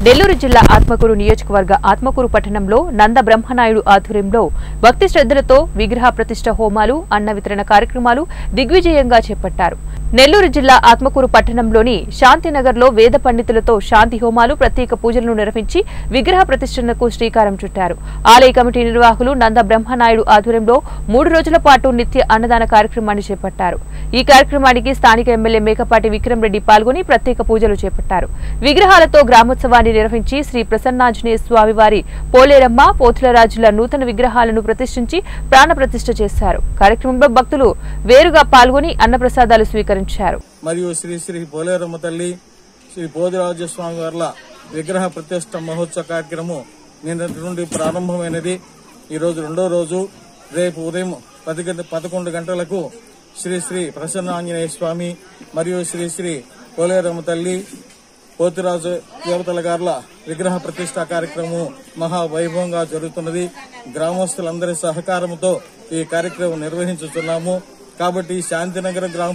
నెల్లూరు జిల్లా ఆత్మకూరు నియోజకవర్గ ఆత్మకూరు పట్టణంలో నంద బ్రహ్మనాయుడు ఆధ్వర్యంలో భక్తి శ్రద్ధలతో విగ్రహ ప్రతిష్ఠ హోమాలు, అన్న వితరణ కార్యక్రమాలు దిగ్విజయంగా చేపట్టారు. నెల్లూరు జిల్లా ఆత్మకూరు పట్టణంలోని శాంతినగర్లో వేద పండితులతో శాంతి హోమాలు, ప్రత్యేక పూజలను నిర్వహించి విగ్రహ ప్రతిష్ఠకు శ్రీకారం చుట్టారు. ఆలయ కమిటీ నిర్వాహకులు నంద బ్రహ్మనాయుడు ఆధ్వర్యంలో 3 రోజుల పాటు నిత్య అన్నదాన కార్యక్రమాన్ని చేపట్టారు. ఈ కార్యక్రమానికి స్థానిక ఎమ్మెల్యే మేకపాటి విక్రమ్ రెడ్డి పాల్గొని ప్రత్యేక పూజలు చేపట్టారు. విగ్రహాలతో గ్రామోత్సవాన్ని నిర్వహించి శ్రీ ప్రసన్నాంజనేయ స్వామి వారి, పోలేరమ్మ, పోతులరాజుల నూతన విగ్రహాలను ప్రతిష్ఠించి ప్రాణ ప్రతిష్ఠ చేశారు. కార్యక్రమంలో భక్తులు వేరుగా పాల్గొని అన్నప్రసాదాలు స్వీకరించారు. మరియు శ్రీ శ్రీ పోలేరమ్మ తల్లి, శ్రీ పోతులరాజు స్వామి వార్ల విగ్రహ ప్రతిష్ఠ మహోత్సవ కార్యక్రమం నిన్నటి నుండి ప్రారంభమైనది. ఈ రోజు 2వ రోజు. రేపు ఉదయం 11 గంటలకు శ్రీ శ్రీ ప్రసన్నాంజనేయ స్వామి మరియు శ్రీ శ్రీ పోలేరమ్మ తల్లి, పోతురాజు దేవతల గార్ల విగ్రహ ప్రతిష్ఠ కార్యక్రమం మహావైభవంగా జరుగుతున్నది. గ్రామస్తులందరి సహకారంతో ఈ కార్యక్రమం నిర్వహించుతున్నాము. కాబట్టి శాంతినగర్ గ్రామ